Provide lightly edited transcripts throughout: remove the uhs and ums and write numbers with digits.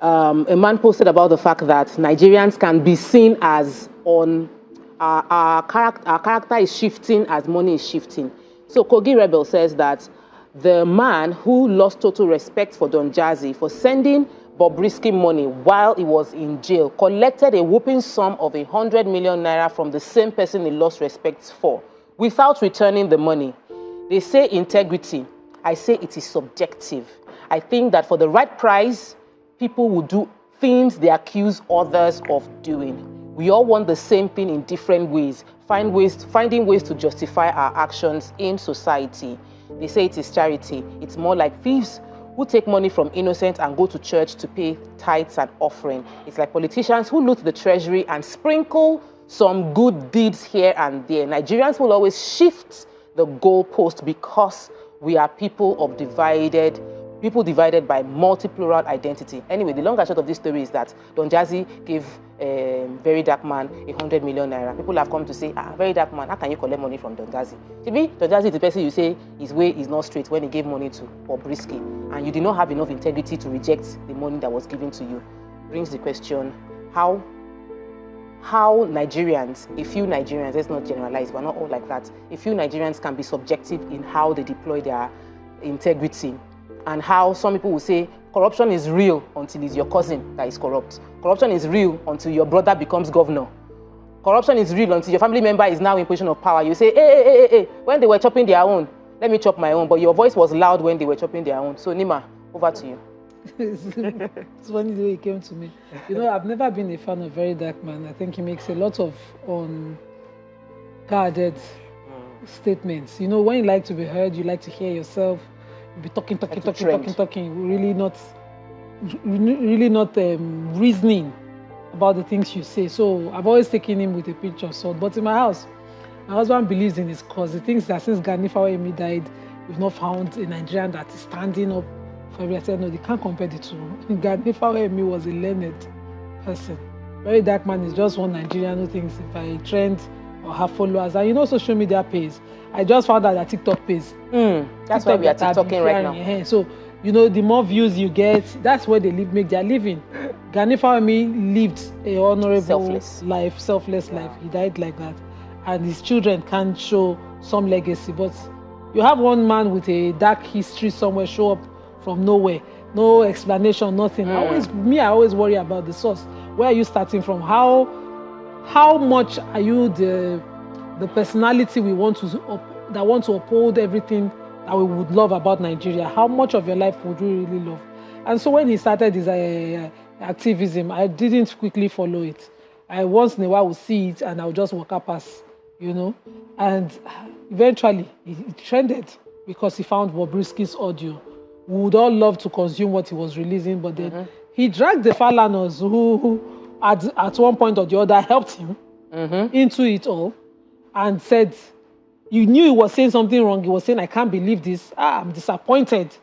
a man posted about the fact that Nigerians can be seen as our character is shifting as money is shifting. So Kogi Rebel says that the man who lost total respect for Don Jazzy for sending Bobrisky money while he was in jail collected a whopping sum of 100 million naira from the same person he lost respect for without returning the money. They say integrity. I say it is subjective. I think that for the right price, people will do things they accuse others of doing. We all want the same thing in different ways, finding ways to justify our actions in society. They say it is charity. It's more like thieves who take money from innocent and go to church to pay tithes and offering. It's like politicians who loot the treasury and sprinkle some good deeds here and there. Nigerians will always shift the goalpost because we are people divided by multi-plural identity. Anyway, the long and short of this story is that Don Jazzy gave Very Dark Man 100 million naira. People have come to say, Very Dark Man, how can you collect money from Don Jazzy? Don Jazzy is the person you say his way is not straight when he gave money to Bobrisky, and you did not have enough integrity to reject the money that was given to you. Brings the question, how Nigerians, a few Nigerians, let's not generalize, we're not all like that, a few Nigerians can be subjective in how they deploy their integrity, and how some people will say corruption is real until it's your cousin that is corrupt. Corruption is real until your brother becomes governor. Corruption is real until your family member is now in position of power. You say, hey, when they were chopping their own, let me chop my own. But your voice was loud when they were chopping their own. So Nima, over to you. It's funny the way he came to me. You know, I've never been a fan of Very Dark Man. I think he makes a lot of unguarded statements. You know, when you like to be heard, you like to hear yourself. You be talking, really not reasoning about the things you say. So I've always taken him with a pinch of salt. But in my house, my husband believes in his cause. He thinks that since Gani Fawemi died, we've not found a Nigerian that is standing up for every. I said, no, they can't compare the two. Gani Fawemi was a learned person. Very Dark Man is just one Nigerian who thinks if I trend or have followers, and you know social media pays. I just found out that TikTok pays. That's why we are TikToking right now. So, you know, the more views you get, that's where they make their living. Gani Fawemi lived a honorable life, selfless life. He died like that. And his children can show some legacy. But you have one man with a dark history somewhere show up from nowhere. No explanation, nothing. I always worry about the source. Where are you starting from? How much are you the personality we want to uphold everything that we would love about Nigeria? How much of your life would you really love? And so when he started his activism, I didn't quickly follow it. I once in a while would see it and I would just walk up past, you know. And eventually it trended because he found Bobrisky's audio. We would all love to consume what he was releasing, but then he dragged the Falanas who at one point or the other helped him into it all. And said, you knew he was saying something wrong. He was saying, I can't believe this. I'm disappointed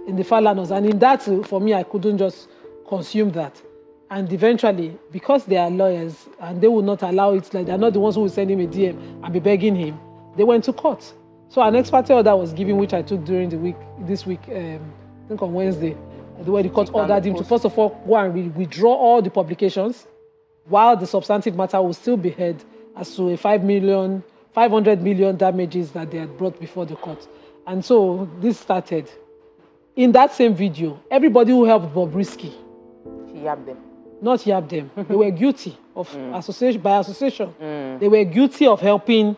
in the Falanas. And in that, for me, I couldn't just consume that. And eventually, because they are lawyers and they will not allow it, like they're not the ones who will send him a DM and be begging him, they went to court. So an ex parte order was given, which I took during the week, this week, I think on Wednesday, where the court ordered him to, first of all, go and withdraw all the publications while the substantive matter will still be heard as to a 500 million damages that they had brought before the court. And so this started. In that same video, everybody who helped Bobrisky, he yabbed them. Not yabbed them. They were guilty of association. They were guilty of helping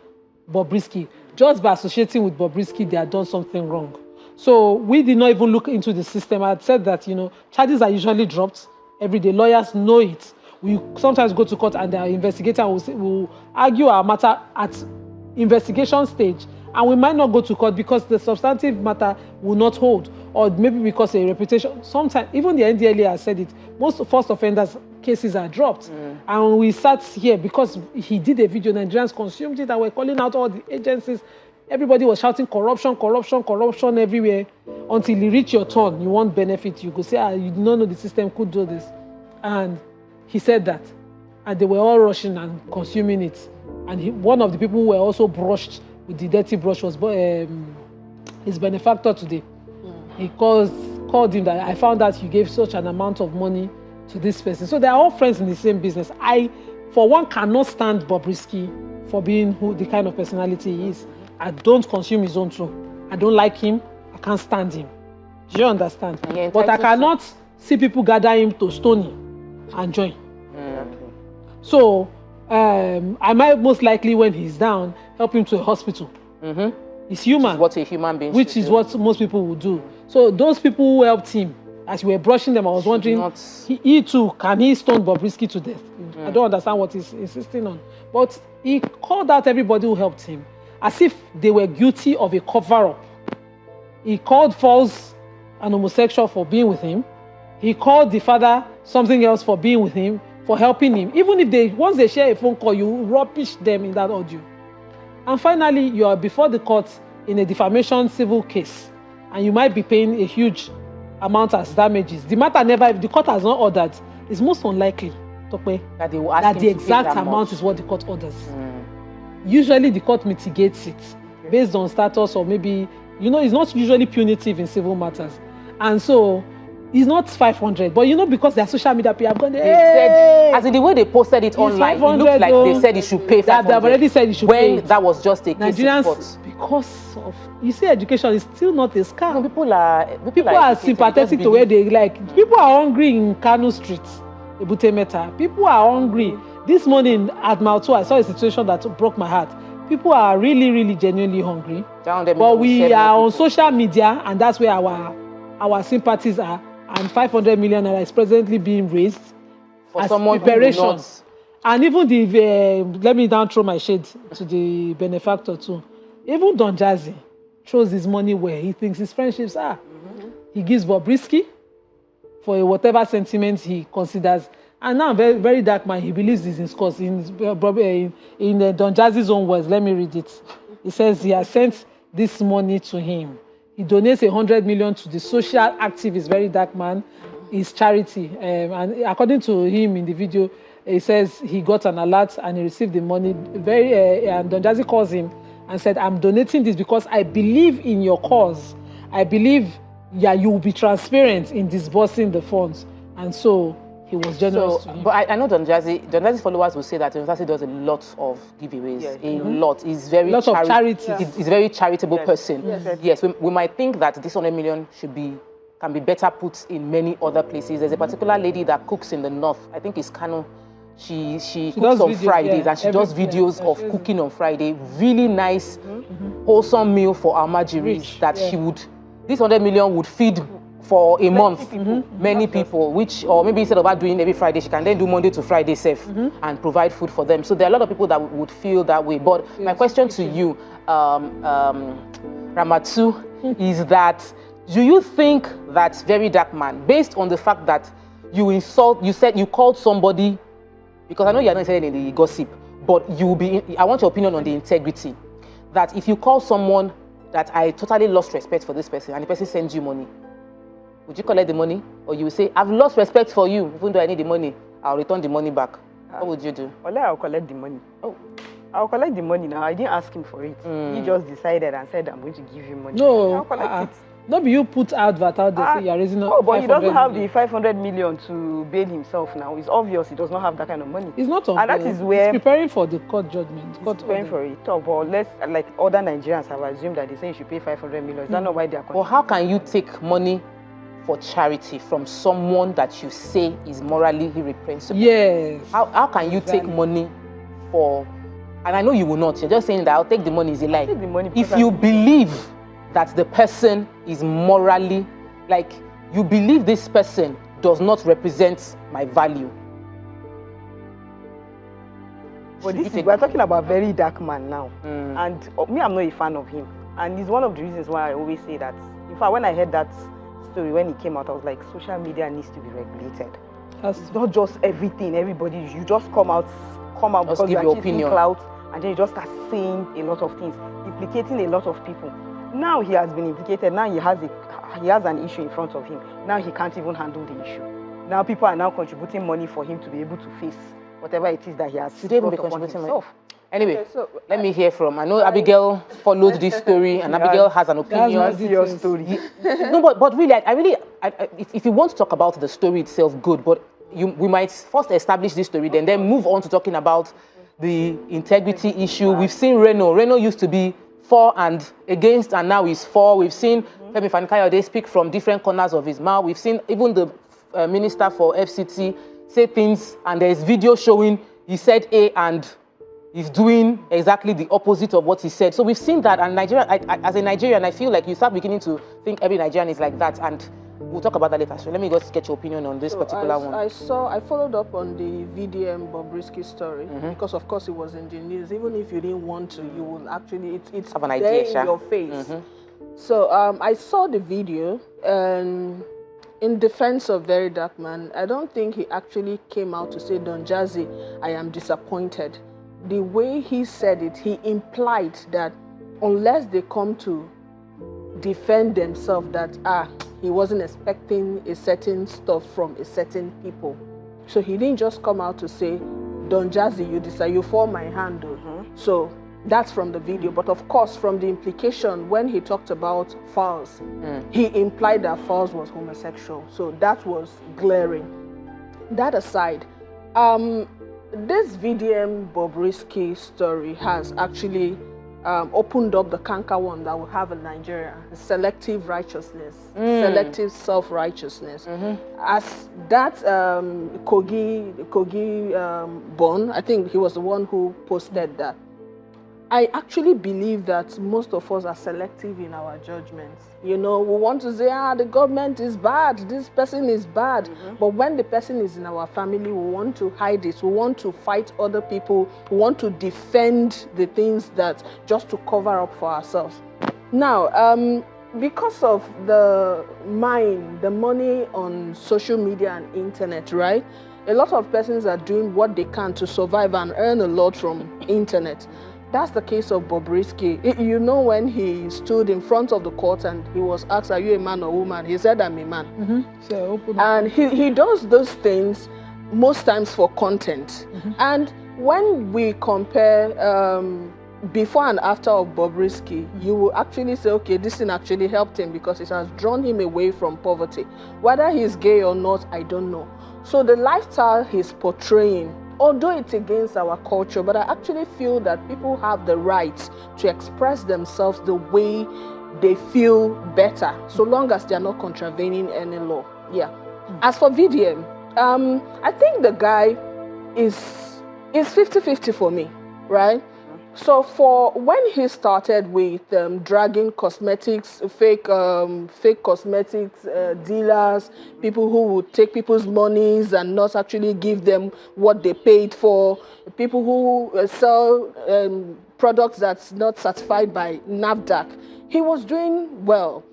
Bobrisky. Just by associating with Bobrisky, they had done something wrong. So we did not even look into the system. I had said that, you know, charges are usually dropped every day. Lawyers know it. We sometimes go to court and the investigator will argue our matter at investigation stage, and we might not go to court because the substantive matter will not hold, or maybe because a reputation. Sometimes, even the NDLA has said it, most first offenders cases are dropped. And we sat here because he did a video, Nigerians consumed it, and we're calling out all the agencies. Everybody was shouting corruption everywhere until you reach your turn. You want benefit, you go say, you do not know the system could do this. And he said that, and they were all rushing and consuming it. And one of the people who were also brushed with the dirty brush was his benefactor today. He called him that I found out you gave such an amount of money to this person. So they are all friends in the same business. I, for one, cannot stand Bobrisky for being the kind of personality he is. I don't consume his own too. I don't like him. I can't stand him. Do you understand? But I cannot see people gather him to stone him and join. So I might most likely, when he's down, help him to a hospital. He's human. What a human being Which is what most people would do. So those people who helped him, as you were brushing them, I was wondering, he too, can he stone Bobrisky to death? I don't understand what he's insisting on. But he called out everybody who helped him as if they were guilty of a cover-up. He called Falls an homosexual for being with him. He called the father something else for being with him, for helping him. Even if once they share a phone call, you rubbish them in that audio. And finally, you are before the court in a defamation civil case, and you might be paying a huge amount as damages. The matter never, if the court has not ordered, it's most unlikely, Tope, that the exact amount is what the court orders. Usually the court mitigates it based on status, or maybe, it's not usually punitive in civil matters. And so it's not 500, but because their social media people have gone, said, as in the way they posted it online, it looked like they said it should pay 500. They've already said it should pay. When that was just a case in court. Because of, education is still not a scam. No, people are sympathetic to where they like. People are hungry in Kano Street, Ebute Meta. People are hungry. This morning at Malto, I saw a situation that broke my heart. People are really, really genuinely hungry. But we are on social media, and that's where our sympathies are. And 500 million naira is presently being raised for as someone preparation. And even let me down throw my shade to the benefactor too. Even Don Jazzy throws his money where he thinks his friendships are. He gives Bobrisky for whatever sentiment he considers. And now, very, very dark man, he believes this in scores. In Don Jazzy's own words, let me read it. He says he has sent this money to him. He donates 100 million to the social activist, very dark man, his charity. And according to him in the video, he says he got an alert and he received the money. And Don Jazzy calls him and said, I'm donating this because I believe in your cause. I believe, you will be transparent in disbursing the funds. And so he was generous to him. But I know Don Jazzy's followers will say that Don Jazzy does a lot of giveaways. A lot. He's very of charity. He's a very charitable person. Yes, we might think that this 100 million can be better put in many other places. There's a particular lady that cooks in the north. I think it's Kano. She cooks on Fridays, and she does videos of cooking on Friday. Really nice, wholesome meal for our Marjories that this 100 million would feed for a month, many people, or maybe instead of her doing every Friday, she can then do Monday to Friday safe and provide food for them. So there are a lot of people that would feel that way. But my question to you, Ramatu, is that, do you think that very dark man, based on the fact that you said you called somebody, because I know you're not interested in the gossip, but I want your opinion on the integrity, that if you call someone that I totally lost respect for this person, and the person sends you money, would you collect the money? Or you will say, I've lost respect for you, even though I need the money, I'll return the money back. What would you do? Well, I'll collect the money. Oh, I'll collect the money now. I didn't ask him for it. He just decided and said, I'm going to give you money. No, I'll collect it. Not be you put advert out there, say you're raising up. Oh, but he doesn't have the 500 million to bail himself now. It's obvious he does not have that kind of money. It's not on. And that is where he's preparing for the court judgment. He's preparing for it. But like other Nigerians have assumed that they say you should pay 500 million. Is that not why they are? Well, how can you take money for charity from someone that you say is morally irrepressible? Yes. How can you take money for? And I know you will not. You're just saying that I'll take the money is a lie. Take the money if you believe that the person is morally, like you believe this person does not represent my value. But we're talking about a very dark man now. And me, I'm not a fan of him. And it's one of the reasons why I always say that. In fact, when I heard that story, when it came out, I was like, social media needs to be regulated. It's not just everything, everybody. You just come out just because give you're your opinion. Clout, and then you just start saying a lot of things, implicating a lot of people. Now he has been implicated. Now he has an issue in front of him. Now he can't even handle the issue. Now people are now contributing money for him to be able to face whatever it is that he has brought upon himself. Anyway, okay, so let me hear from. I know Abigail followed this story, and Abigail has an opinion. That's your story. No, but really, if you want to talk about the story itself, good. But we might first establish this story, then move on to talking about the integrity issue. We've seen Reno used to be for and against, and now he's for. We've seen Femi Fani-Kayode speak from different corners of his mouth. We've seen even the minister for FCT say things, and there's video showing he said A and he's doing exactly the opposite of what he said. So we've seen that, and Nigeria, as a Nigerian, I feel like you start beginning to think every Nigerian is like that, and we'll talk about that later. So let me just get your opinion on this particular one. I followed up on the VDM Bobrisky story because, of course, it was in the news. Even if you didn't want to, you will actually, it's have an there idea, in your face. So I saw the video, and in defense of Very Dark Man, I don't think he actually came out to say, Don Jazzy, I am disappointed. The way he said it, he implied that unless they come to defend themselves, that he wasn't expecting a certain stuff from a certain people. So he didn't just come out to say, Don Jazzy, you decide, you fall my hand. So that's from the video. But of course, from the implication, when he talked about Falz, he implied that Falz was homosexual. So that was glaring. That aside, this VDM Bobrisky story has actually opened up the canker one that we have in Nigeria, selective righteousness, selective self-righteousness. As that Kogi Bon, I think he was the one who posted that. I actually believe that most of us are selective in our judgments. You know, we want to say, the government is bad, this person is bad. But when the person is in our family, we want to hide it. We want to fight other people. We want to defend the things that just to cover up for ourselves. Now, because of the money on social media and internet, right? A lot of persons are doing what they can to survive and earn a lot from internet. That's the case of Bobrisky. You know, when he stood in front of the court and he was asked, are you a man or woman? He said, I'm a man. So, and he does those things most times for content. And when we compare before and after of Bobrisky, you will actually say, okay, this thing actually helped him because it has drawn him away from poverty. Whether he's gay or not, I don't know. So the lifestyle he's portraying, although it's against our culture, but I actually feel that people have the right to express themselves the way they feel better, so long as they're not contravening any law. Yeah. As for VDM, I think the guy is 50-50 for me, right? So for when he started with dragging cosmetics, fake cosmetics dealers, people who would take people's monies and not actually give them what they paid for, people who sell products that's not certified by NAFDAC, he was doing well.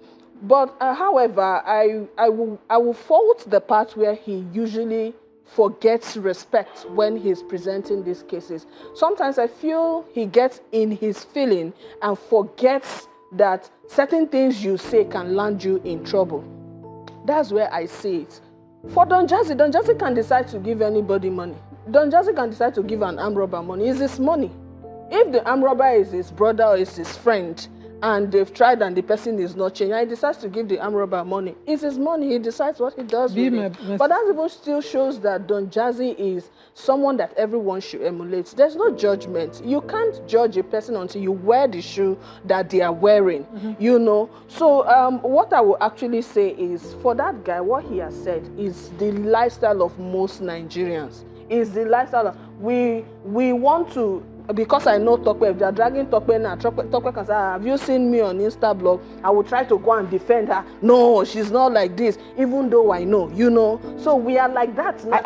But however, I will fault the part where he usually forgets respect when he's presenting these cases. Sometimes I feel he gets in his feeling and forgets that certain things you say can land you in trouble. That's where I see it. For Don Jazzy can decide to give anybody money. Don Jazzy can decide to give an armed robber money. It's his money. If the armed robber is his brother or is his friend, and they've tried and the person is not changing, and he decides to give the armed robber money, it's his money, he decides what he does with it. But that even still shows that Don Jazzy is someone that everyone should emulate. There's no judgment. You can't judge a person until you wear the shoe that they are wearing, you know. So what I will actually say is, for that guy, what he has said is the lifestyle of most Nigerians. Is the lifestyle of, we want to, because I know Tokwe, if they're dragging Tokwe now, Tokwe can say, have you seen me on Instablog? I will try to go and defend her. No, she's not like this, even though I know, you know. So we are like that now.